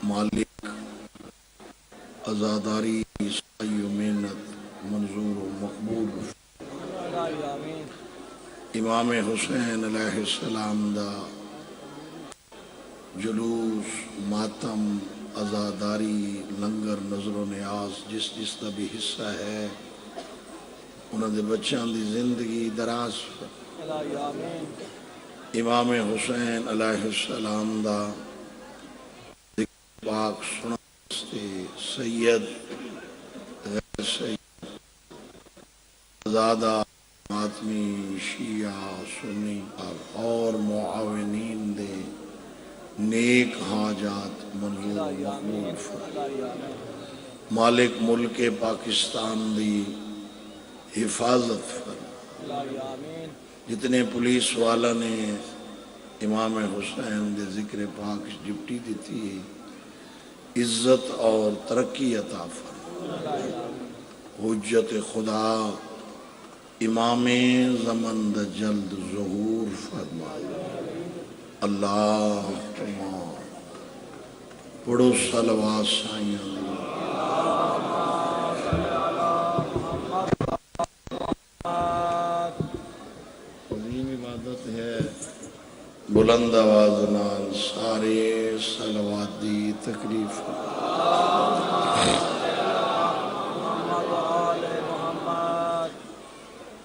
مالک عزاداری سعی و محنت منظور و مقبول امام حسین علیہ السلام دا جلوس ماتم عزاداری لنگر نظر و نیاز جس دا بھی حصہ ہے انہوں دے بچیاں دی زندگی دراز امام حسین علیہ السلام دا ذکر پاک سناستے سید غیر سید زادہ ماتمی شیعہ سنی اور معاونین دے نیک حاجات منظور مقبول فرما مالک ملک پاکستان دی حفاظت فرما جتنے پولیس والا نے امام حسین دے ذکر پاک ڈپٹی دیتی ہے عزت اور ترقی عطا فرما حجت خدا امام زمن دا جلد ظہور فرما اللہ تمام پڑھو صلوات سائیں عظیم عبادت ہے بلند آواز نال سارے صلوات دی تکلیف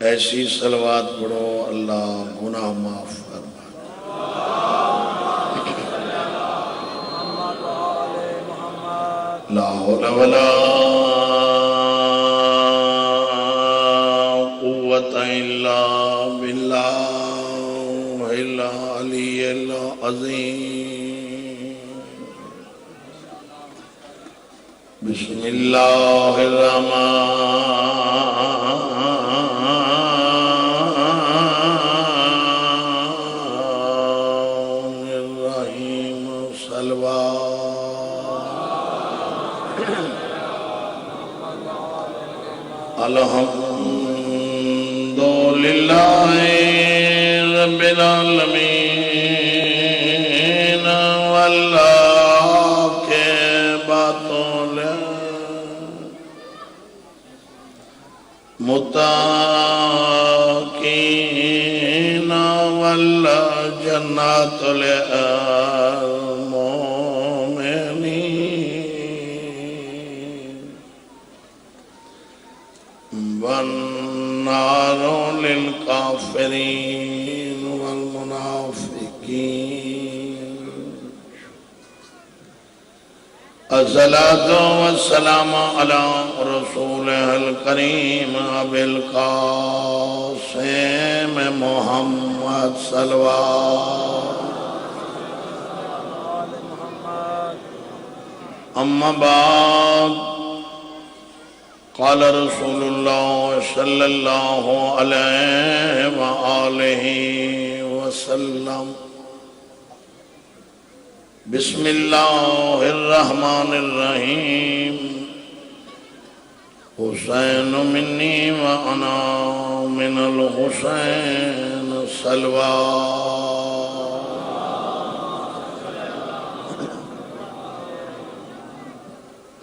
ایسی صلوات پڑھو اللہ گناہ معاف فرما لا حول ولا قوة الا باللہ العلی العظیم بسم اللہ الرحیم الحمدللہ رب العالمین واللہ کے باتوں لے متقین واللہ جنات لے والنار للكافرين والمنافقين الصلاة والسلام على رسوله الكريم أبي القاسم محمد صلوات أما بعد قال رسول اللہ صلی اللہ علیہ وآلہ وسلم بسم اللہ الرحمن الرحیم حسین منی وانا من الحسین صلوات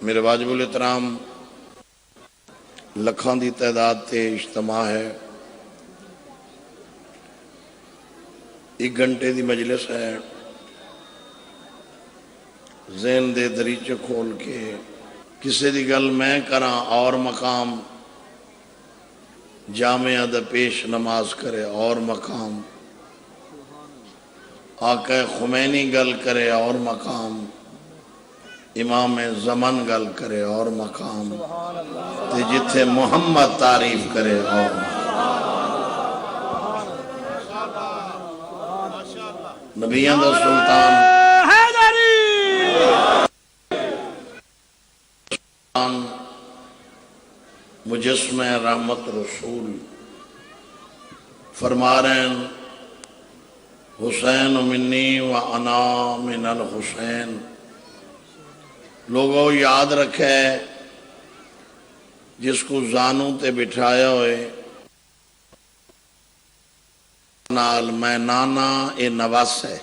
میرے واجب الاحترام لکھاں دی تعداد تے اجتماع ہے 1 گھنٹے دی مجلس ہے ذہن دے دریچے کھول کے کسے دی گل میں کراں اور مقام جامعہ دا پیش نماز کرے اور مقام آقا خمینی گل کرے اور مقام امام زمن گل کرے اور مقام تے جتھے محمد تعریف کرے اور نبیان دا سلطان مجسمہ رحمت رسول فرما رہے ہیں حسین منی و انا من الحسین لوگوں یاد رکھے جس کو زانوں تے بٹھایا ہوئے نال میں نانا اے نواس ہے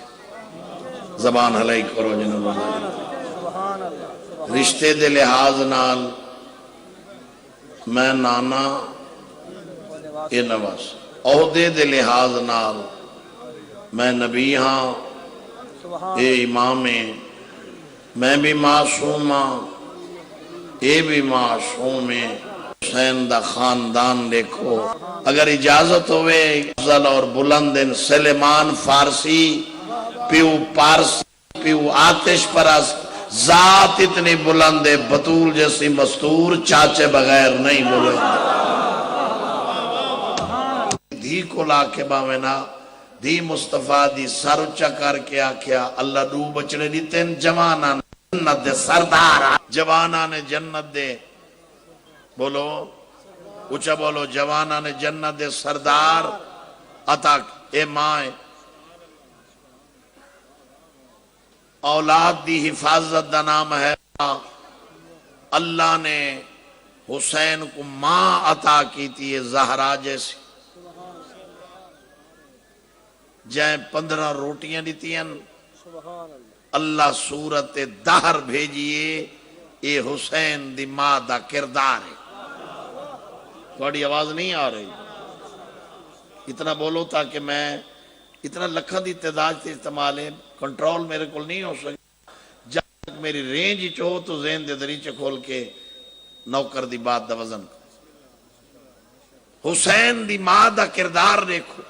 زبان حلائی کرو جنہوں رشتے دے لحاظ نال میں نانا اے نواز، عہدے دے لحاظ نال میں نبی ہاں اے امام ہے، میں بھی معصوم ہاں اے بھی معصوم ہے۔ حسین دا خاندان دیکھو، اگر اجازت ہوئے افضل اور بلند سلیمان فارسی پیو پارسی پیو آتش پرست، ذات اتنی بلند ہے، بطول جیسی مستور چاچے بغیر نہیں بولے۔ دھی کو لا کے باوینا دھی مصطفیٰ دی سر اچھا کر کے آکھیا اللہ دو بچڑے دیتیں جوانہ نے جنت دے سردار، جوانہ نے جنت دے، بولو اچھا بولو، جوانہ نے جنت دے سردار عطا اے مائیں اولاد دی حفاظت دا نام ہے۔ اللہ نے حسین کو ماں عطا کی تھی زہرا جیسی، جائیں 15 روٹیاں دیتی ہیں، اللہ صورت دہر بھیجئے، اے حسین دی ماں دا کردار ہے۔ تھوڑی آواز نہیں آ رہی، اتنا بولو تاکہ میں اتنا لکھن دی تعداد سے استعمال ہے، کنٹرول میرے کو نہیں ہو سکتا، جب تک میری رینج ہی چاہو تو ذہن دے دریچے کھول کے نوکر دی بات دا وزن۔ حسین دی ماں دا کردار دیکھو،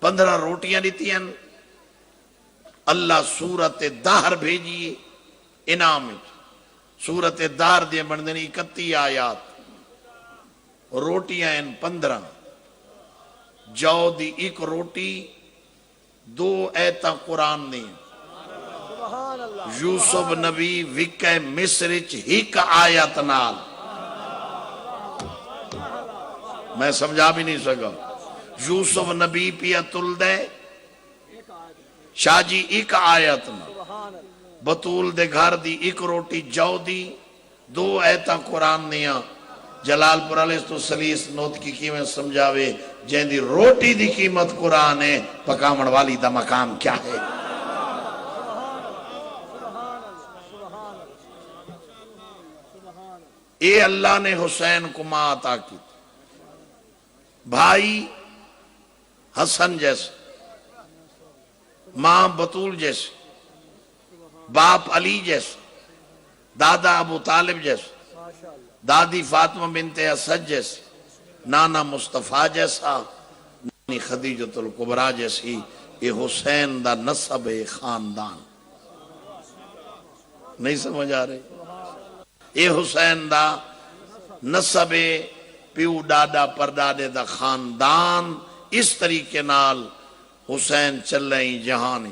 15 روٹیاں دیتی ہیں، اللہ سورت دہر بھیجیے انعام، سورت دہر دے بندنی 31 آیات، روٹیاں ہیں 15، جو دی ایک روٹی 2 ایتاں قرآن دی، یوسف نبی وکے مصرچ ہک آیت نال، میں سمجھا بھی نہیں سکا، یوسف نبی پیا تل دے شاہ جی ایک آیت نال، بطول دے گھر دی ایک روٹی جو دی 2 ایتاں قرآن دیاں، جلال پور علیہ تو سلیس نوت کی قیمت سمجھاوے، جہاں دی روٹی دی قیمت قرآن ہے، پکامن والی دا مقام کیا ہے؟ اے اللہ نے حسین کو ماں عطا کی، بھائی حسن جیسے، ماں بطول جیسے، باپ علی جیسے، دادا ابو طالب جیسے، دادی فاطمہ بنت اسد جیسے، نانا مصطفیٰ جیسا، نانی خدیجۃ الکبریٰ جیسی، یہ حسین دا نسب خاندان، نہیں سمجھ آ رہی؟ یہ حسین دا نسب پیو ڈاڈا پردادے دا خاندان، اس طریقے نال حسین چل رہی جہان۔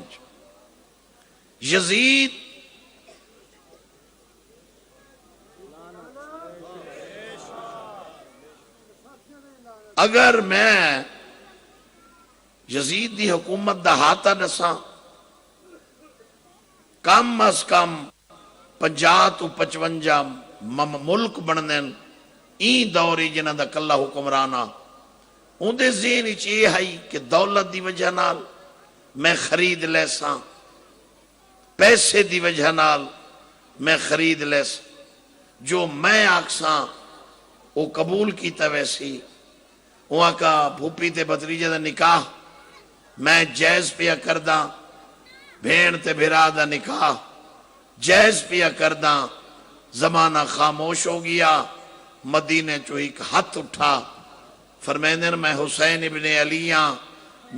یزید اگر میں یزید دی حکومت دا ہاتھا دساں، کم از کم 50 تو 55 ملک بندن این دوری جنہ دا کلا حکمرانا، ان دے ذہن وچ یہ ہے کہ دولت دی وجہ نال میں خرید لے ساں، پیسے دی وجہ نال میں خرید لے ساں، جو میں آکساں وہ قبول کیتا ویسی، وہاں کا بھوپی تے بھتریجے دا نکاح میں جائز پیا کرداں، بھین تے بھرا دا نکاح جائز پیا کرداں، زمانہ خاموش ہو گیا، مدینے چو ایک ہاتھ اٹھا، فرمیندن میں حسین ابن علیاں،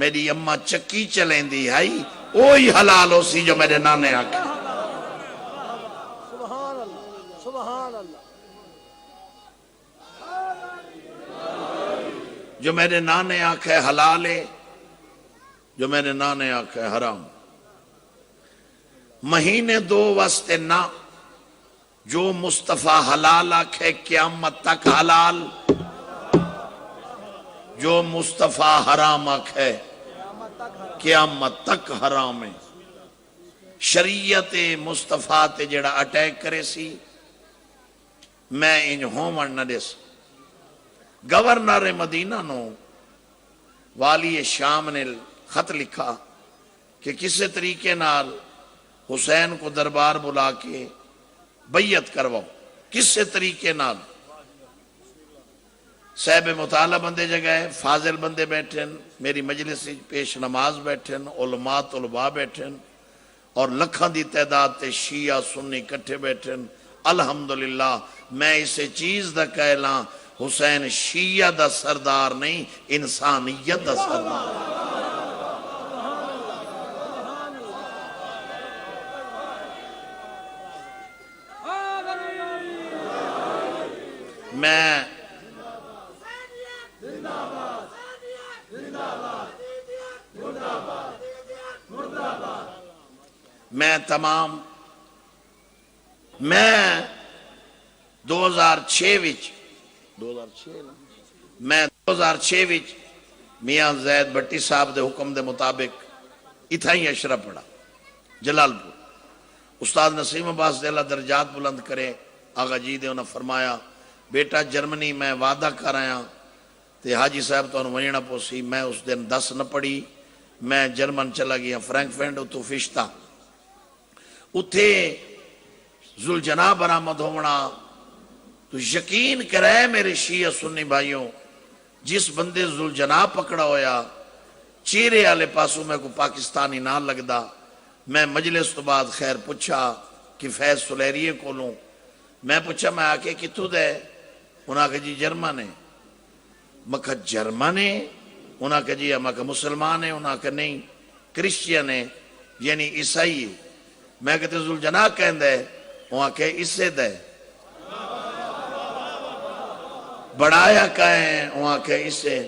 میری اماں چکی چلیں دی ہائی، اوہی حلال ہو سی جو میرے نانے آکے۔ سبحان اللہ، سبحان اللہ، جو میرے نانے آکھے حلال ہے، جو میرے نانے آکھے حرام۔ مہینے 2 واسطے نہ، جو مصطفیٰ حلال آکھے قیامت تک حلال، جو مصطفیٰ حرام آکھے قیامت تک حرام ہے۔ شریعت مصطفیٰ تے جڑا اٹیک کرے سی، میں انج ہومن نہ دے سی۔ گورنر مدینہ نو والی شام نے خط لکھا کہ کسے طریقے نال حسین کو دربار بلا کے بیعت کرواؤ. کس سے طریقے نال؟ صاحب مطالعہ بندے جگہ فاضل بندے بیٹھن، میری مجلس پیش نماز بیٹھن، علماء طلباء بیٹھن، اور لکھاں دی تعداد تے شیعہ سنی کٹھے بیٹھن. الحمدللہ میں اسے چیز دا کہلاں حسین شیعہ دا سردار نہیں، انسانیت دا سردار. میں 2006 وچ میاں زید بٹی صاحب دے حکم دے مطابق اتھا ہی اشرا پڑھا جلال پور. استاد نسیم عباس دے اللہ درجات بلند کرے آغا جی دے انہاں فرمایا بیٹا جرمنی میں وعدہ کر آیا تے حاجی صاحب تو انہوں وینینا پوسی. میں اس دن 10 نہ پڑھی، میں جرمن چلا گیا فرینکفرٹ اتو فشتہ. اتھے ذوالجناح برآمد ہونا تو یقین کرے میرے شیعہ سنی بھائیوں، جس بندے ذوالجناح پکڑا ہویا چیرے آلے پاسوں میں کو پاکستانی نہ لگدا. میں مجلس تو بعد خیر پوچھا کہ فیض سلیریے کو لوں. میں پوچھا میں آکے کتھو دے؟ انہاں کہ جی جرمن ہے. میں کہا جرمن ہے؟ انہاں کہ جی میں کہا مسلمان ہے. انہاں کہ نہیں کرسچین ہے یعنی عیسائی ہے. میں کہتے ذوالجناح کہن دے؟ وہاں کہ اسے دے. بڑھایا کہیں وہاں کہ اسے.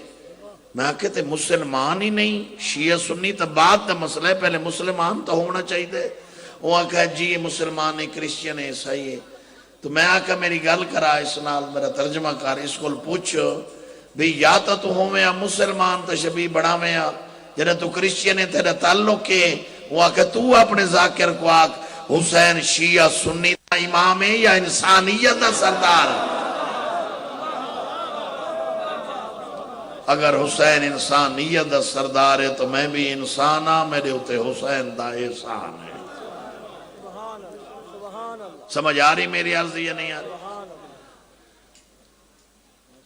میں کہتے مسلمان ہی نہیں، شیعہ سنی تو بعد دا مسئلہ ہے، پہلے مسلمان تو ہونا چاہیے. وہاں کہ جی مسلمان ہے، کرسچین ہے، عیسائی ہے. تو میں آکا میری گل کرا اس نال میرا ترجمہ کر اس کو پوچھو بھی یا تو ہوئے یا مسلمان تو شبیہ بڑھا میں یا جنہیں تو کرسچین ہے تیرا تعلق کے. وہاں کہ تو اپنے ذاکر کو آکھ حسین شیعہ سنی دا امام ہے یا انسانیت دا سردار؟ اگر حسین انسانیت دا سردار ہے تو میں بھی انسان ہاں، میرے ہوتے حسین دا احسان ہے. سمجھ آ رہی میری عرض یا نہیں آ رہی؟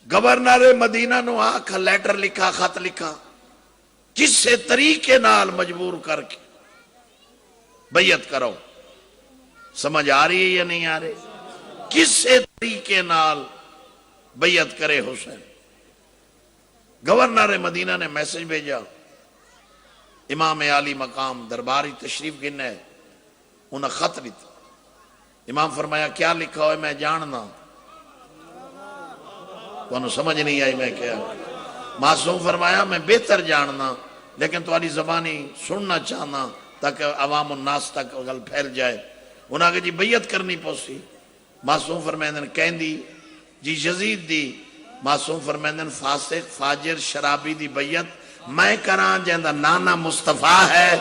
گورنر مدینہ نو آکھ لیٹر لکھا، خط لکھا، کس سے طریقے نال مجبور کر کے بیعت کرو. سمجھ آ رہی ہے یا نہیں آ رہی؟ کس سے طریقے نال بیعت کرے حسین. گورنر مدینہ نے میسج بھیجا، امام عالی مقام درباری تشریف گنے ہے. انہاں خط لیتا. امام فرمایا کیا لکھا ہوئے؟ میں جاننا. تو انہوں سمجھ نہیں آئی میں کیا. معصوم فرمایا میں بہتر جاننا لیکن تمہاری زبانی سننا چاہنا تاکہ عوام الناس تک گل پھیل جائے. انہاں کہ جی بیعت کرنی پوسی. معصوم فرمائندن کہیں دی جی یزید دی. معصوم فرمائندن فاسق فاجر شرابی دی بیعت میں کران جہندہ نانا مصطفیٰ ہے.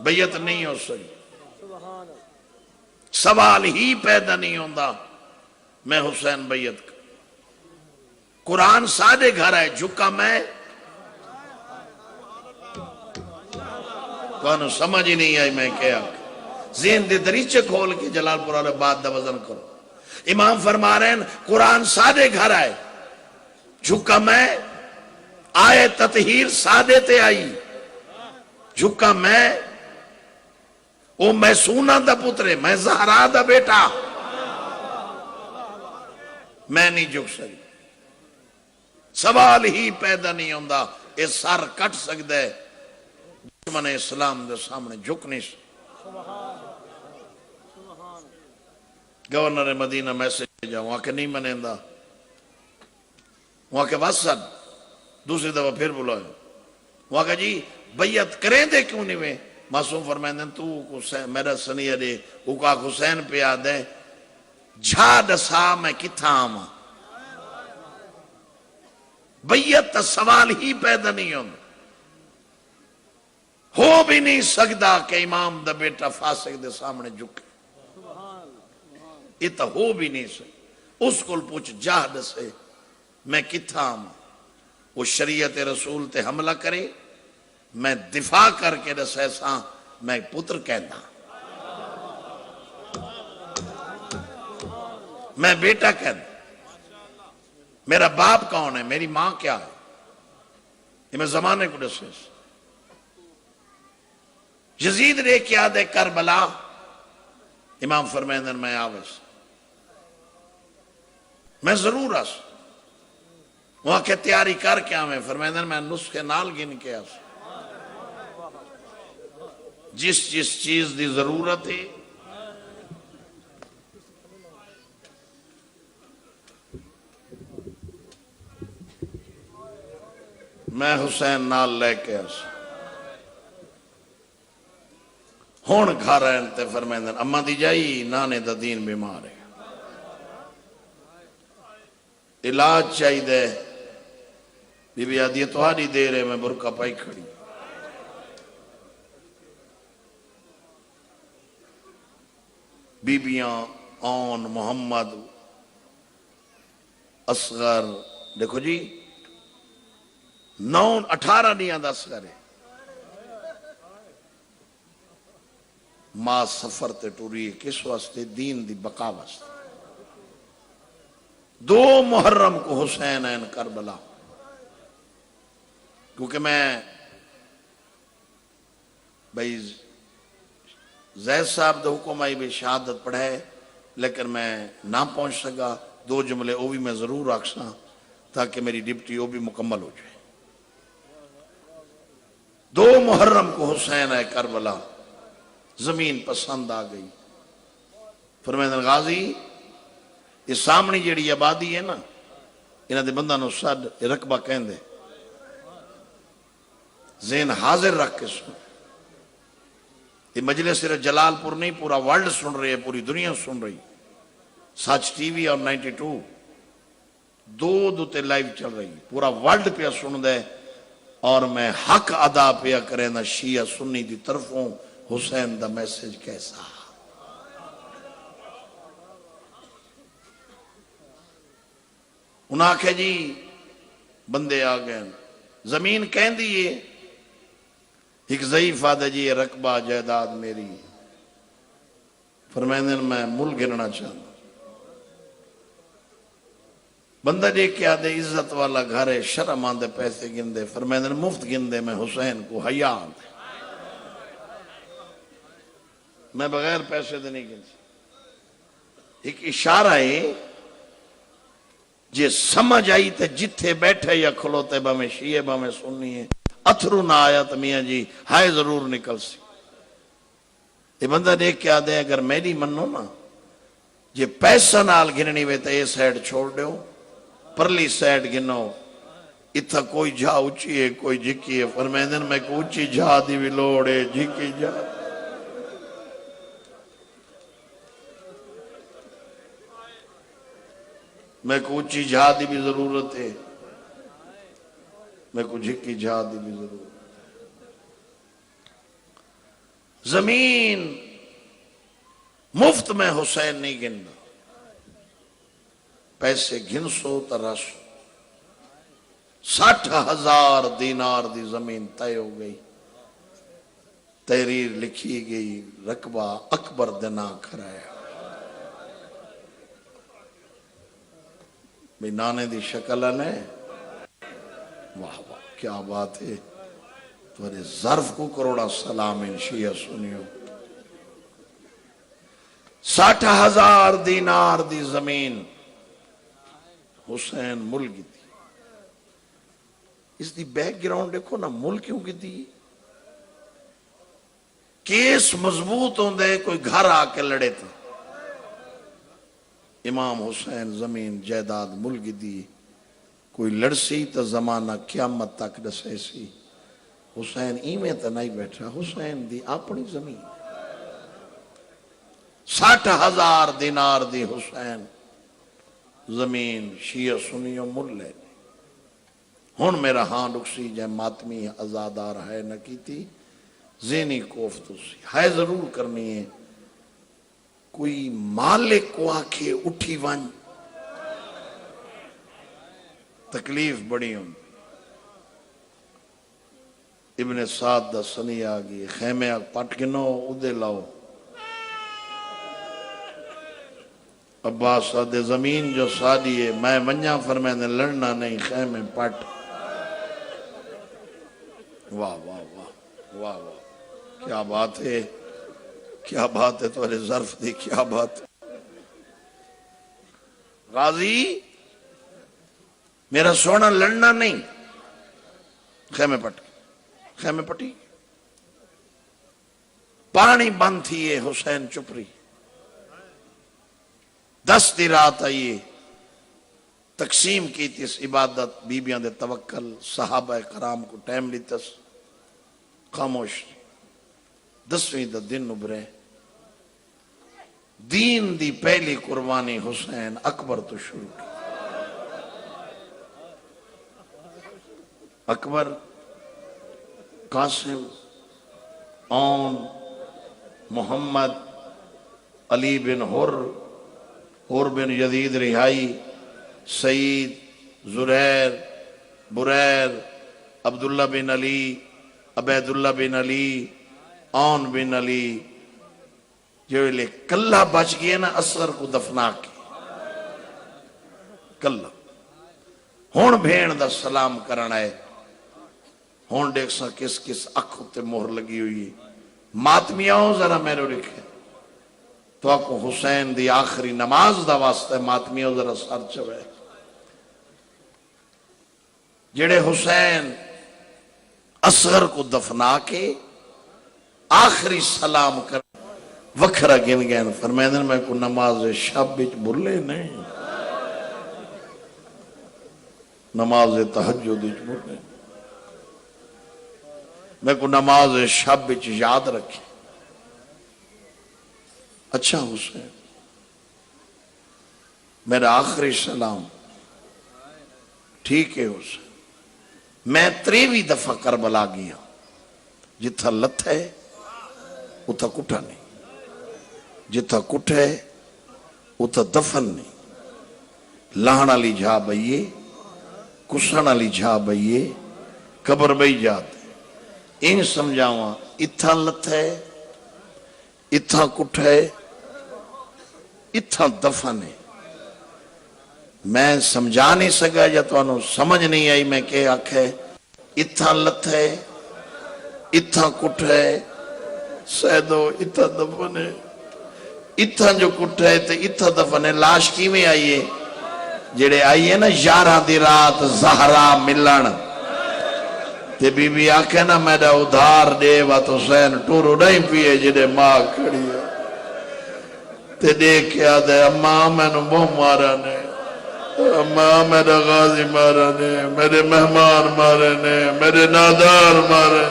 بیعت نہیں ہو سکی. سوال ہی پیدا نہیں ہوندہ میں حسین بیعت کر. قرآن سادے گھر ہے جھکا میں تو انہوں سمجھ ہی نہیں آئی میں کیا. ذہن دے دریچے کھول کے جلال پور والے بات دا وزن کرو. امام فرما رہے ہیں قرآن سادے گھر آئے جھکا میں آئے تطہیر سادے تے آئی. جھکا میں او میں سونا دا پترے میں زہرا دا بیٹا میں نہیں جھک سکتا. سوال ہی پیدا نہیں ہوندہ اے سر کٹ سکتا ہے دشمن اسلام دے سامنے جھک نہیں سکتا. گورنر مدینہ میسج جا وہاں کے نہیں منیندہ. وہاں کے واسد دوسری دفعہ پھر بلائے. وہاں کہ جی بیعت کریں دے کیوں نہیں میں؟ معصوم فرمائندن تو میرا سنیہ دے اوکا حسین پہ یاد ہے جھا دسا میں کتھا آما. بیعت تا سوال ہی پیدا نہیں ہوندہ. ہو بھی نہیں سکتا کہ امام دا بیٹا فاسق دے سامنے جھکے. یہ تو ہو بھی نہیں سکتا. اس کو پوچھ جا دسے میں کتھا آما. وہ شریعت رسول تے حملہ کرے میں دفاع کر کے دسے ساں میں پتر کہنا میں بیٹا کہنا میرا باپ کون ہے میری ماں کیا ہے یہ میں زمانے کو دسے یزید نے کیا دے کربلا امام فرمیندن میں آوس میں ضرور آس وہاں کے تیاری کر کے آویں فرمیندن میں نسخے نال گن کے آس جس چیز دی ضرورت ہے میں حسین نال لے کے آس ہون گھر رہن تے فرمیندن اما دی جائی نانے دا دین بیمار ہے علاج چاہی دے بی بی آدھی توہاری دے رہے میں برکہ پائی کھڑی بی بیاں آن محمد اصغر دیکھو جی 18 دیاں دا اصغر ہے ماں سفر تے ٹوری کس واسطے دین دی بقا واسطے 2 محرم کو حسین این کربلا کیونکہ میں بھائی زید صاحب دا حکم آئی بھی شہادت پڑھے لیکن میں نہ پہنچ سکا 2 جملے وہ بھی میں ضرور رکھساں تاکہ میری ڈپٹی وہ بھی مکمل ہو جائے 2 محرم کو حسین ہے کربلا زمین پسند آ گئی فرمیندن غازی یہ سامنی جیڑی آبادی ہے نا انہاں دے بندہ نو سڈ رقبہ کہن دے ذہن حاضر رکھ کے سن یہ مجلس صرف جلال پور نہیں پورا ورلڈ سن رہی ہے پوری دنیا سن رہی سچ ٹی وی اور 92 دو تے لائیو چل رہی پورا ورلڈ پہ سن دے اور میں حق ادا پہ کریں نا شیعہ سنی دی طرفوں حسین دا میسج کیسا انہاں کہ جی بندے آ گئے زمین کہن دیئے ایک ضعیف آدھا جی یہ رقبہ جائیداد میری فرمیندن میں مل گرنا چاہتا بندہ جی کیا دے عزت والا گھر ہے شرم آن دے پیسے گن دے فرمیندن مفت گن دے میں حسین کو حیا آن دے میں بغیر پیسے دے نہیں گن سے ایک اشارہ ہے جے سمجھ آئی تے جتھے بیٹھے یا کھلوتے با میں شیعہ با میں سننی ہے اتھرو نہ آیا تو میاں جی ہائے ضرور نکل سی یہ بندہ دیکھ کے آدھے اگر میری منو نا جے پیسہ نال گننی وے تو یہ سیڈ چھوڑ دیو پرلی سیڈ گنو اتھا کوئی جھا اچھی ہے کوئی جھکی ہے فرمیندن میں کو اچھی جھا دی بھی لوڑے جھکی جھا میں کو اچھی جھا دی بھی ضرورت ہے میں کو جھکی جھا دی بھی ضرورت ہے زمین مفت میں حسین نہیں گننا پیسے گن سو ترسو 60,000 دینار دی زمین طے ہو گئی تحریر لکھی گئی رقبہ اکبر دنا کھرایا بھی نانے دی شکل ہے واہ واہ کیا بات ہے تمہارے ظرف کو کروڑا سلام ان شیعہ سنیو 60,000 دینار دی زمین حسین مل گئی تھی اس دی بیک گراؤنڈ دیکھو نا مل کیوں کی تھی کیس مضبوط ہوں دے کوئی گھر آ کے لڑے تھے امام حسین زمین جائیداد مل گئی دی کوئی لڑسی تو زمانہ قیامت تک دسے سی حسین ایمیں تو نہیں بیٹھا حسین دی اپنی زمین 60,000 دینار دی حسین زمین شیعہ سنیوں مل لے ہون میرا ہاں رکسی جائے ماتمی ازادار ہے نہ کی تھی ذہنی کوفت اسی ہے ضرور کرنی ہے کوئی مالک کو آکھے اٹھی ون تکلیف بڑی ہوں ابن سعد دا سنی آگی خیمے پٹ گنو ادھے لاؤ عباس دے زمین جو سادی ہے میں منجا فرمائے لڑنا نہیں خیمے پٹ واہ واہ واہ واہ واہ کیا بات ہے کیا بات ہے تمہارے ظرف دی کیا بات ہے غازی میرا سونا لڑنا نہیں خیمے پٹی پانی بند تھی یہ حسین چپری 10 دی رات آئیے تقسیم کی تھی اس عبادت بیبیاں دے توکل صحابہ کرام کو ٹائم لیتس خاموش 10ویں دا دن ابرے دین دی پہلی قربانی حسین اکبر تو شروع کی اکبر قاسم اون محمد علی بن حر بن یزید رہائی سعید زریر بریر عبداللہ بن علی عبیداللہ بن علی اون بن علی جو لے کلہ بچ گئے نا اصغر کو دفنا کے کلہ ہون بھین دا سلام کرنا ہے ہون دیکھ سا کس اکھ تے مہر لگی ہوئی ماتمیاں ذرا میرے رکھے تو آپ کو حسین دی آخری نماز دا واسطہ ماتمیاں ذرا سر چوے جڑے حسین اصغر کو دفنا کے آخری سلام کر وکھرا گن گئن فرمائدن میں کو نماز شب بچ بھولے نہیں نماز تہجد بچ بھولے میں کو نماز شب بچ یاد رکھے اچھا حسین میرا آخری سلام ٹھیک ہے حسین میں 23ویں دفعہ کربلا گیا جتھا لت ہے اتھا کٹھا نہیں جتھا کٹھ ہے اتھا دفن نہیں لہن علی جھا بئیے کسن علی جھا بئیے قبر بئی جاتے ان سمجھاواں اتھا لت ہے اتھا کٹھ ہے اتھا دفن ہے میں سمجھا نہیں سکا یا تو انہوں سمجھ نہیں آئی میں کہ آکھے اتھا لت ہے اتھا کٹھ ہے سیدو اتھا دفن ہے اتھا جو کٹھ ہے تو اتھا دفن ہے لاش کی میں آئیے جڑے آئیے نا 11 دی رات زہرا ملن تے بی بی آکھے نا میرا ادھار دے وات حسین ٹورو نہیں پیے جڑے ماں کھڑی ہے تے دیکھ کے آدھے اماں میں نو بہم مارا نے اماں میرا غازی مارا نے میرے مہمان مارے نے میرے نادار مارے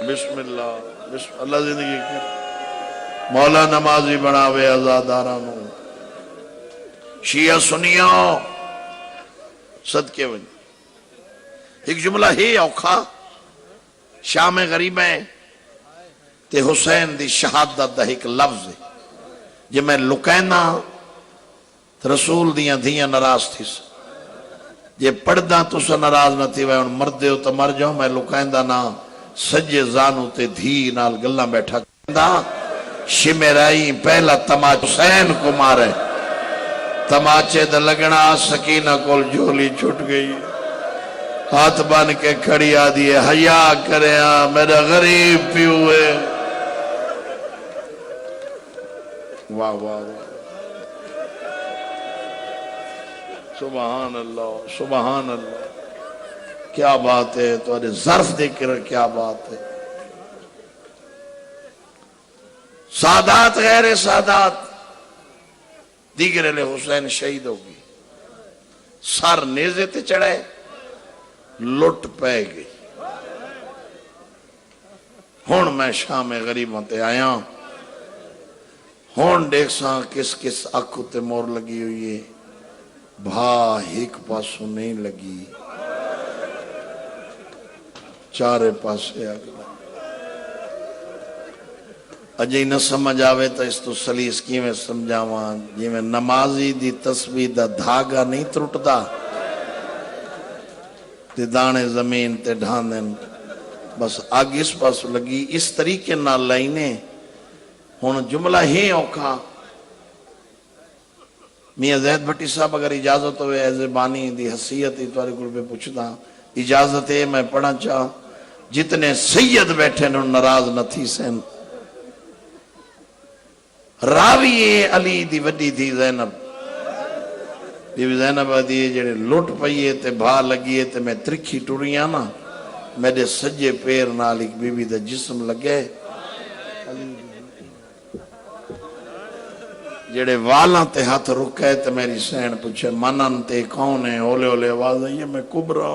بسم اللہ زندگی کر مولا نمازی بناوے آزادارانو شیعہ سنیوں صدقے وجہ ایک جملہ ہی اوکھا شام غریبیں تے حسین دی شہادت دا ایک لفظ ہے جے میں لکینا رسول دیاں دھیاں نراز تھی جے پڑھدا تو سا نراز نہ تھی وے ان مردے ہو تو مر جاؤ میں لکیندہ نا سجے زانو تے دھی نال گلہ بیٹھا کہندہ شمرائی پہلا تماچ حسین کو مارے تماچے دا لگنا سکینہ کول جھولی چھٹ گئی ہاتھ بان کے کھڑی آدھی ہے حیا کرے میرا غریب پیوے واہ واہ واہ سبحان اللہ کیا بات ہے تو ظرف دیکھ کر کیا بات ہے سادات غیر سادات دیگر لے حسین شہید ہوگی سر نیزے تے چڑھے لٹ پہ گئی ہون میں شام غریبوں تے آیا ہون دیکھ ساں کس اکھو تے مور لگی ہوئی ہے بھا ایک پاسوں نہیں لگی چارے پاسے آگلا اجی نہ سمجھ آوے تو اس تو سلیس کی میں سمجھاواں جی میں نمازی دی تسبیح دا دھاگا نہیں ترٹ دا تے دانے زمین تے ڈھاندن بس آگ اس پاس لگی اس طریقے نہ لائنے ہون جملہ ہی اوکھا میاں زید بھٹی صاحب اگر اجازت ہوئے ایز بانی دی حسیت ہی توارے گل پہ پوچھتا اجازت ہے میں پڑھا چاہ جتنے سید بیٹھے نے ناراض نہ تھی سین راوی علی دی وڈی تھی زینب بی بی زینب آدھی جڑے لوٹ پئیے تے بھا لگیے تے میں ترکھی ٹوریاں نا میرے سجے پیر نال ایک بی بی دا جسم لگے جڑے والاں تے ہاتھ رکھے تے میری سین پوچھے منن تے کون ہے اولے اولے آواز آئی ہے میں کبرا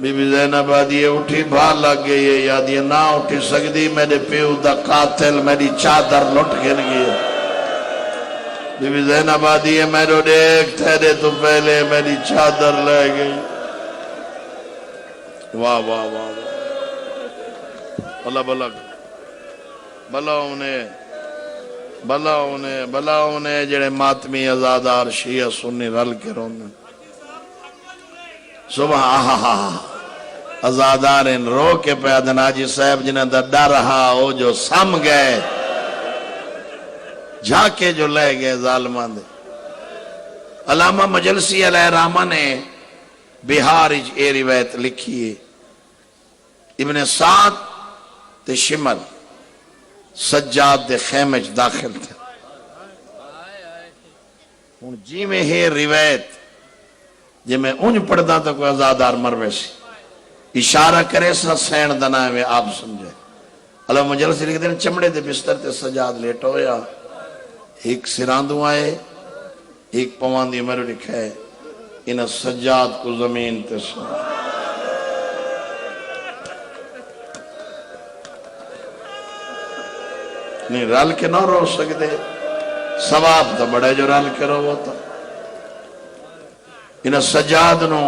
بی بی زینب آدھی اٹھی بھا لگ گئی ہے یادی نہ اٹھی سکتی میرے پیو دا قاتل میری چادر لٹ گر گئی بی بی زینب آدھی ہے میرے دیکھ تیرے تو پہلے میری چادر لے گئی واہ واہ واہ بلا بلا بلا انہیں جڑے ماتمی ازادار شیعہ سنی رل کے رونے صبح آہا ازادار ان رو کے پیادن آجی صاحب جنہیں دا ڈر رہا ہو جو سم گئے جھاکے جو لے گئے ظالمان دے علامہ مجلسی علیہ رحمہ نے بہار اے روایت لکھی ہے ابن سعد تے شمل سجاد دے خیمج داخل تھے جی میں ہے روایت جی میں انج پڑھتا تو کوئی ازادار مروے سی اشارہ کرے سا سین دنائے میں آپ سمجھے علامہ مجلسی لکھتے ہیں چمڑے دے بستر تے سجاد لیٹ ہویا ایک سراندوں آئے ایک پواندی مرو لکھے انہ سجاد کو زمین تے سنا نہیں رل کے نہ رو سکتے ثواب تو بڑے جو رل کے رو ہوتا انہ سجاد نو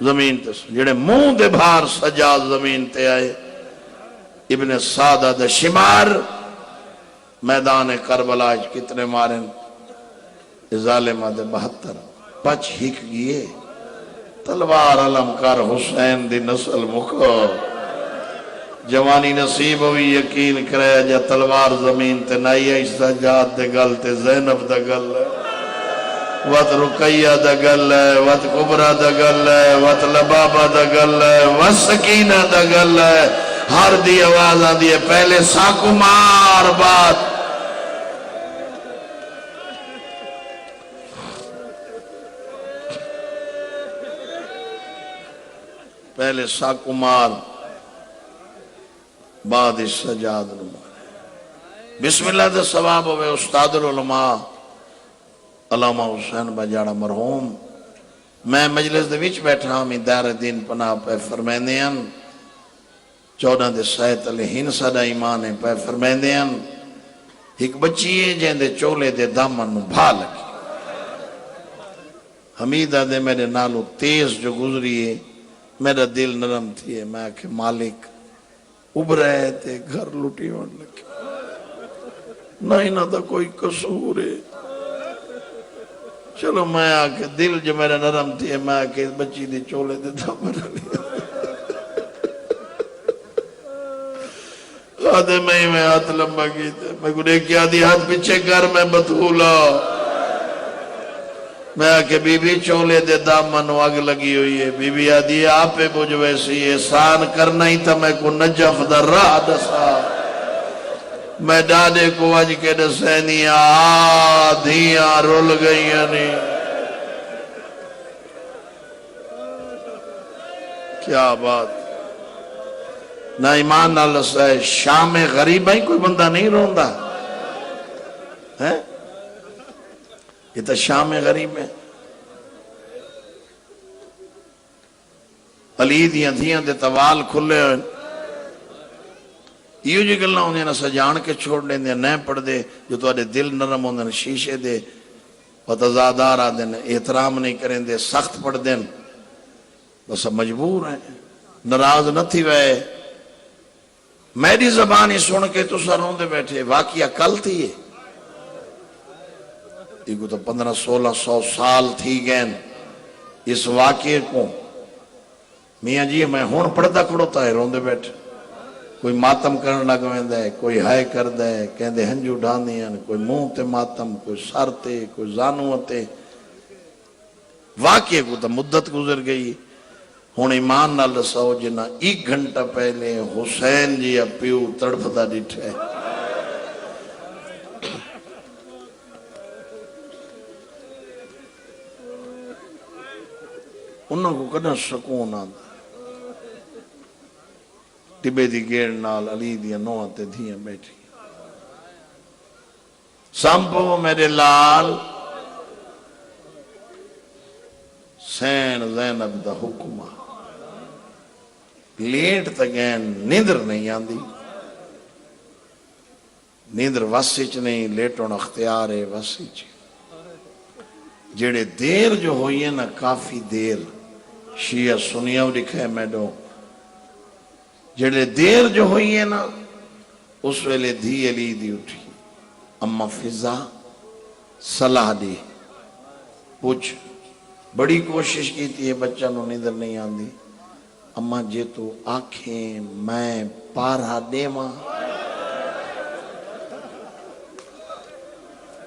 زمین تے سنا جڑے منہ دے بھار سجاد زمین تے آئے ابن سعدہ دے شمار میدان کربلا کتنے مارن ظالمہ دے 72 پچ ہک گئے تلوار علمکار حسین دی نسل مکو جوانی نصیب ہوئی یقین کرے جا تلوار زمین تے نائی سجاد دے گل تے زینب دے گل ہے وط رقیہ دے گل ہے وط کبرہ دے گل ہے وط لبابہ دے گل ہے وط سکینہ دے گل ہے ہر دی آواز آن دی ہے پہلے ساکو مار بات پہلے ساکو مار بعد اس سجاد نمار بسم اللہ دے ثواب ہوئے استاد العلماء علامہ حسین بجاڑا مرحوم میں مجلس دے وچ بیٹھا ہوں دار دین پناہ پہ فرمیندیاں 14 دے سیت علیہین صدا ایمان پہ فرمیندیاں ایک بچی ہے جہاں دے چولے دے دامن بھا لگی حمیدہ دے میرے نالو تیز جو گزری ہے میرا دل نرم تھی ہے میں کہ مالک ابرے تے گھر لٹی ہونے لگے نہیں نہ تھا کوئی قصور ہے چلو میں آکے دل جو میرا نرم تھی ہے میں آکے بچی دی چولے دے دامن لیا آدھے میں ہاتھ لمبا کی تھے میں گنے کیا دی ہاتھ پچھے کر میں بطولا میں آکے بی بی چولے دے دامن واگ لگی ہوئی ہے بی بی آدھی آپے مجھ ویسی احسان کرنا ہی تھا میں کو نجف در راہ دسا میں ڈاڈے کو آج کے دسینی آدھیاں رول گئی یعنی کیا بات نہ ایمان اللہ سے شام غریب ہی کوئی بندہ نہیں روندہ ہے یہ تو شام غریب ہے علی دیاں دھیاں دے توال کھلے ہوئے یہ جو گلنا انہیں نہ سجان کے چھوڑ دیں دے نہ پڑھ دے جو تو آدھے دل نرم ہوندے شیشے دے وتزادار آدھے احترام نہیں کریں دے سخت پڑھ دیں بس مجبور ہیں ناراض نہ تھی وے میری زبانی سن کے تو سروں دے بیٹھے واقعہ کل تھی یہ ایک تو 15-1600 سال تھی گئن اس واقعے کو میاں جی میں ہون پڑھتا کھڑوتا ہے روندے بیٹھ کوئی ماتم کرن لگ ویندا ہے کوئی ہائے کردا ہے کہندے ہنجو ڈھاندے ہیں کوئی منہ تے ماتم کوئی سر تے کوئی زانو تے واقعے کو تو مدت گزر گئی ہن ایمان نال دسو جنہ 1 گھنٹہ پہلے حسین جی پیو تڑپدا ڈٹھا ہے انہوں کو کنا سکون آندا ٹبے دی گیڑ نال علی دیا نوہ تے دھیاں بیٹھی سامپو میرے لال سین زینب دا حکمہ لیٹ تگین نیندر نہیں آندی نیندر واسچ نہیں لیٹون اختیار ہے واسچ جڑے دیر جو ہوئی ہے نا کافی دیر شیعہ سنیاں لکھا ہے میڈو جڑے دیر جو ہوئی ہے نا اس ویلے دھی علی دی اٹھی اما فضا صلاح دی پوچھ بڑی کوشش کی تھی یہ بچہ نو نیندر نہیں آندی اما جے تو آنکھیں میں پارا دیواں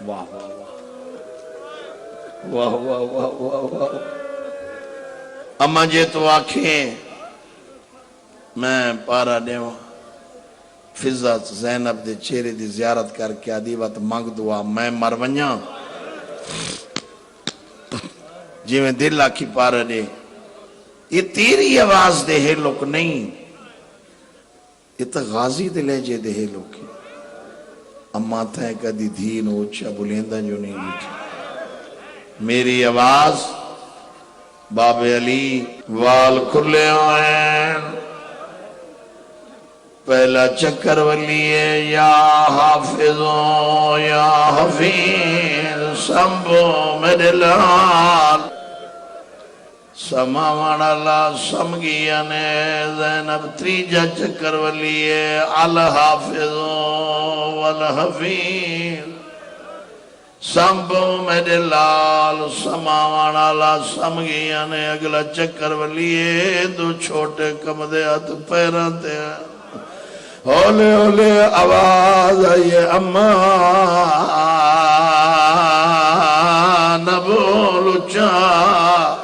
واہ واہ واہ واہ واہ واہ واہ واہ اما جے تو آنکھیں میں پارا دیواں فضا زینب دے چہرے دی زیارت کر کے آدھی وقت مانگ دعا میں مر ونجاں جی میں دل آکھی پارا دے یہ تیری آواز دے ہے لوگ نہیں یہ تو غازی دے لہجے دے ہے لوگ اما تھا کدی دھین اوچھا بلیندہ جو نہیں لیٹھی میری آواز باب علی وال کھلے آئین پہلا چکر ولیے یا حافظوں یا حفیظ سمبو میرے لال سماوان اللہ سمگیا نے زینب تریجا چکر ولیے الحافظوں والحفیظ سمبو میرے لال سماوان اللہ سمگیا نے اگلا چکر ولیے دو چھوٹے کمدے ہاتھ پیران تے ہولے ہولے آواز آئیے اماں نہ بولو چاہ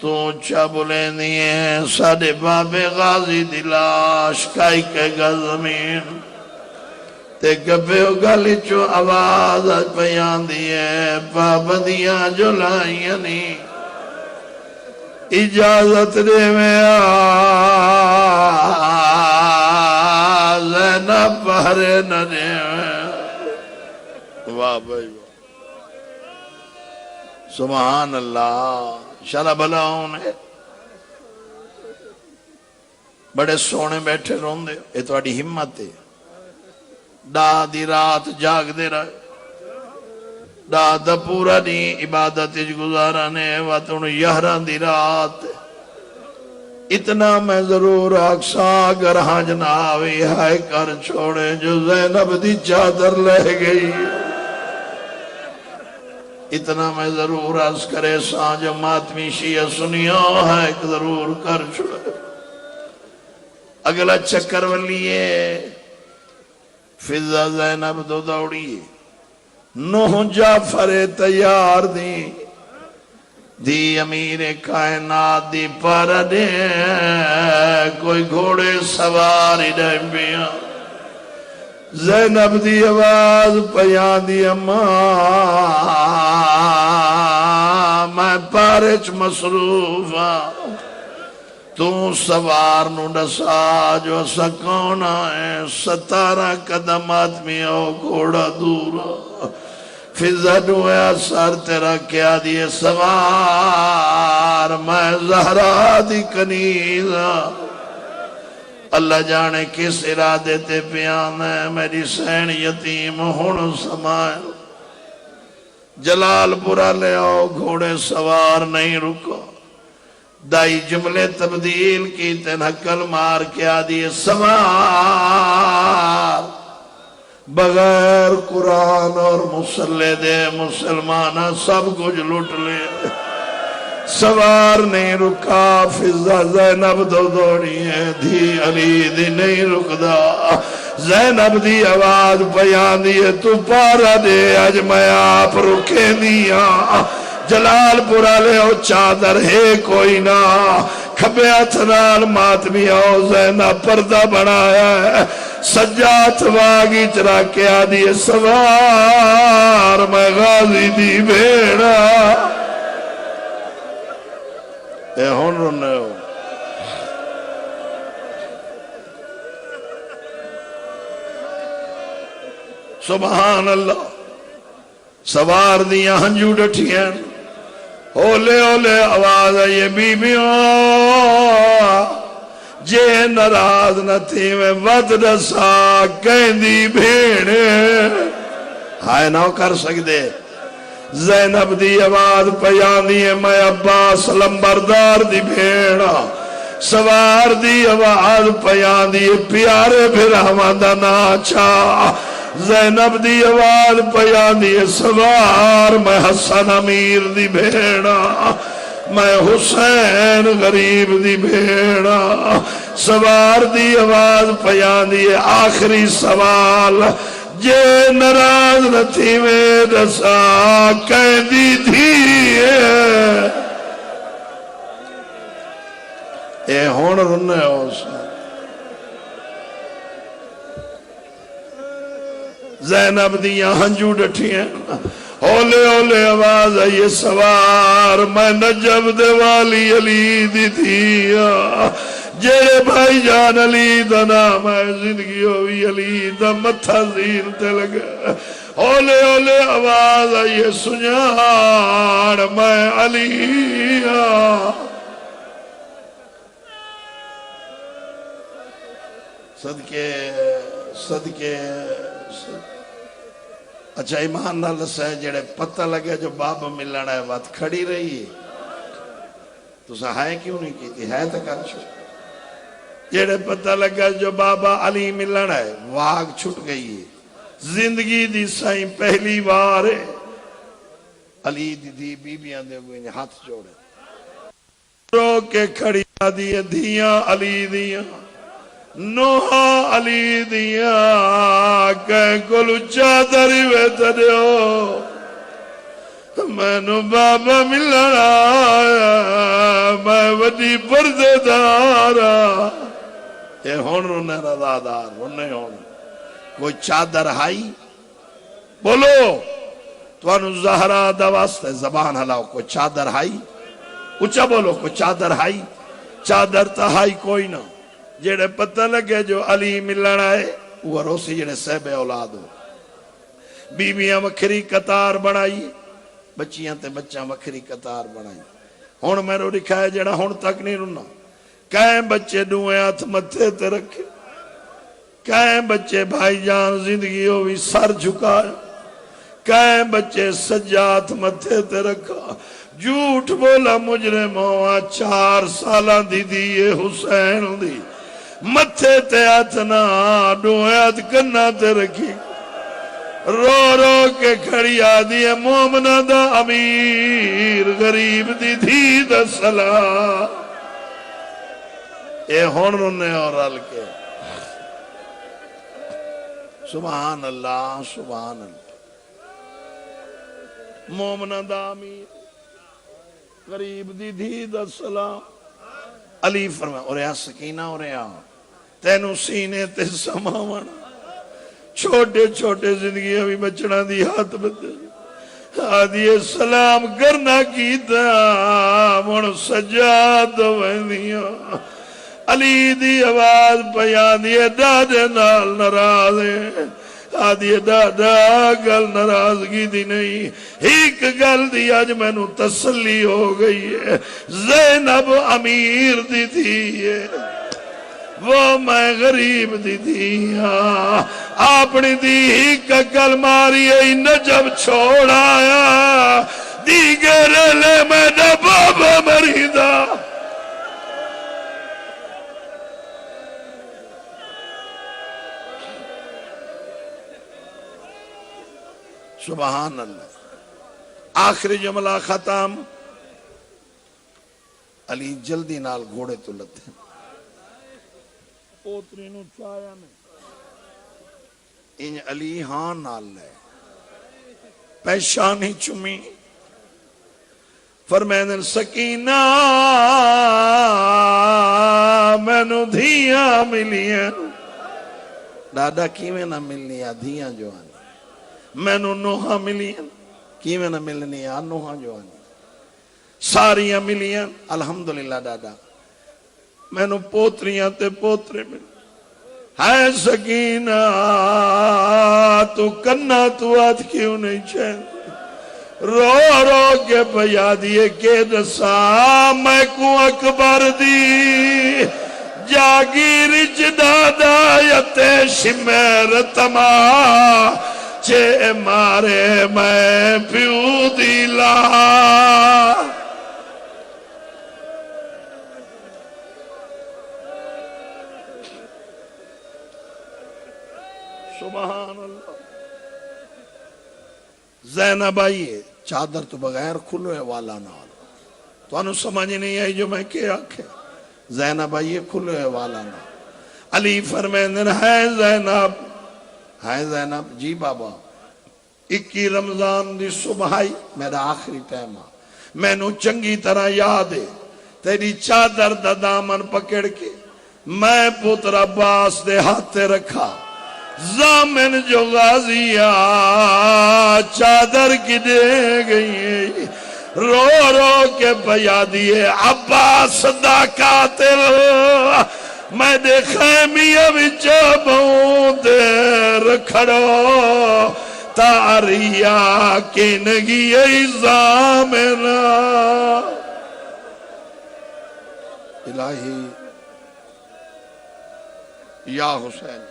تو اچھا بولیں دیئے ساڑھے باب غازی دلاش کائی کے گا زمین تے گبے ہو گالی چو آواز آج بیان دیئے پابندیاں جو لائیں نہیں اجازت دے میں زینب پہرے نہ دے میں واہ بھائی سبحان اللہ شرع بلاؤں نے بڑے سونے بیٹھے رون دے یہ تو اڈی ہمت ہے دا دی رات جاگ دے رہے دا پورا نہیں عبادت گزارانے واتون یہران دی رات اتنا میں ضرور آکسا اگر ہاں جناوی ہائے کر چھوڑے جو زینب دی چادر لے گئی اتنا میں ضرور عرض کرے سانج ماتمی شیعہ سنیوں ہے ایک ضرور کر چھوڑے اگلا چکر ولیے فضا زینب دو دوڑی نوح جعفر تیار دی امیر کائنات دی پر دے کوئی گھوڑے سواری ڈیمبیاں زینب دی آواز پیان دی اماں میں پارچ مصروف ہاں تو سوار نو ڈسا جو سکونا ہے 17 قدم آدمی او گھوڑا دورا فضا نویا سر تیرا کیا دیے سوار میں زہرا دی کنیزا اللہ جانے کس ارادے تے پیان ہے میری سین یتیم ہون سمائے جلال پورا لے آؤ گھوڑے سوار نہیں رکو دائی جملے تبدیل کی تنہکل مار کیا دیے سوار بغیر قرآن اور مسلح دے مسلمانہ سب کچھ لٹ لے سوار نہیں رکا فضا زینب دو دوڑی ہے دھی علی دی نہیں رکدا زینب دی آواز بیان دیئے تو پارا دے اج میں آپ رکے دیا جلال پورا لے او چادر ہے کوئی نہ کھبے اتنال ماتمی آؤ زینب پردہ بنایا ہے سجات واگی چرا کے آدھی سوار میں غازی دی بھیڑا اے ہون رونے ہو سبحان اللہ سوار دیا ہنجو ڈٹھیں اولے اولے آواز آئیے بی بیوں جے نراز نہ تھی میں ود رسا کہندی بھیڑے ہائے نہ کر سکتے زینب دی آواز پیانی ہے میں عباس لمبردار دی بھیڑا سوار دی آواز پیانی ہے پیارے پھر ہمادہ ناچا زینب دی آواز پیانی ہے سوار میں حسن امیر دی بھیڑا میں حسین غریب دی بھیڑا سوار دی آواز پیانی ہے آخری سوال جے نراز نہ تھی میں رسا کہندی تھی اے ہون رنے ہو زینب دیاں ہنجو ڈٹھیں اولے اولے آواز آئیے سوار میں نجب دے والی علی دی تھیا جیڑے بھائی جان علی دا نام ہے زندگی ہوئی علی دا متھا زیر تے لگا اولے اولے آواز آئیے سنیار میں علی صدقے صدقے اچھا ایمان نہ لسے جڑے پتہ لگے جو بابا ملنا ہے بات کھڑی رہی ہے تو سہائے کیوں نہیں کی تھی ہے تو کر چھو جڑے پتہ لگا جو بابا علی ملنا ہے واگ چھٹ گئی ہے زندگی دی سائیں پہلی بار ہے علی دی بی بیاں دے ہوئے ہاتھ جوڑے رو کے کھڑی دی دھیاں علی دیاں نوحہ علی دیا کہیں کلو چادر ویتریو میں نو بابا ملنا آیا میں وڈی پردے دارا یہ ہون رونے رضادار رونے ہون کوئی چادر ہائی بولو تو انو زہرہ دوست زبان ہلاو کوئی چادر ہائی اچھا بولو کوئی چادر ہائی چادر تا ہائی کوئی نہ جیڑے پتہ لگے جو علی ملنا ہے وہ روسی جیڑے سہب اولاد ہو بیویاں وکھری قطار بنائی بچیاں تے بچیاں وکھری قطار بنائی ہون میں رو لکھا ہے جیڑا ہون تک نہیں رنا کہیں بچے ڈوئے ہاتھ متھے تے رکھے کہیں بچے بھائی جان زندگی ہوئی سر جھکائے کہیں بچے سجات متھے تے رکھا جھوٹ بولا مجرم ہوا 4 سالہ دی دیئے حسین دی متھے تے اتنا ڈویات کرنا تے رکھی رو رو کے کھڑی آدھی ہے مومنہ دا امیر غریب دی دھی دا صلاح اے ہون رونے اور رل کے سبحان اللہ سبحان اللہ مومنہ دا امیر غریب دی دھی دا صلاح علی فرمائے اور یا سکینہ اور یا تینو سینے تے سماونا چھوٹے چھوٹے زندگی ابھی بچنا دی ہاتھ بدل آدھی سلام کرنا کیتا من سجاد ویندیاں علی دی آواز پیان دی دادے نال نرازے آدھی دادا گل نرازگی دی نہیں ایک گل دی آج میں نو تسلی ہو گئی ہے زینب امیر دی تھی وہ میں غریب دی تھی اپنی دی ایک گل ماری ہے نجب چھوڑایا دیگر لے میں بابا مریدہ سبحان اللہ آخری جملہ ختم علی جلدی نال گھوڑے تو لتے پوتری نو چایا میں ان علی ہاں نال لے پیشانی چمی فرمائن سکینہ میں نو دھیاں ملیاں دادا کیویں نہ ملنی آ دھیاں جوانی میں نو نوہاں ملیاں کیویں نہ ملنی آ نوہاں جوانی ساریاں ملیاں الحمدللہ دادا میں نو پوتریاں تے پوترے مل ہے سکینہ تو کنا تو آج کیوں نہیں چین رو رو کے بیا دیے کے دسا میں کو اکبر دی جاگیرچ دادا یتے شمیر تما چے مارے میں پیو دیلا سبحان اللہ زینب آئیے چادر تو بغیر کھلوے والا نال تو انہوں سمجھ نہیں آئی جو میں کیا آکھے زینب آئیے کھلوے والا نال علی فرمیندن ہے زینب جی بابا 21 رمضان دی صبح آئی میرا آخری ٹائم میں نو چنگی طرح یاد ہے تیری چادر دا دامن پکڑ کے میں پتر عباس دے ہاتھے رکھا زامن جو غازیہ چادر کی دے گئی رو رو کے بیا دیے عباس دا قاتل میں دے خیمیہ وچ بہت دیر کھڑو تاریہ کنگی زامنہ الہی یا حسین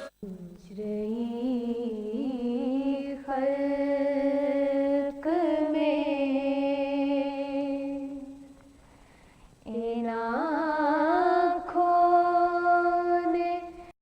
خلق میں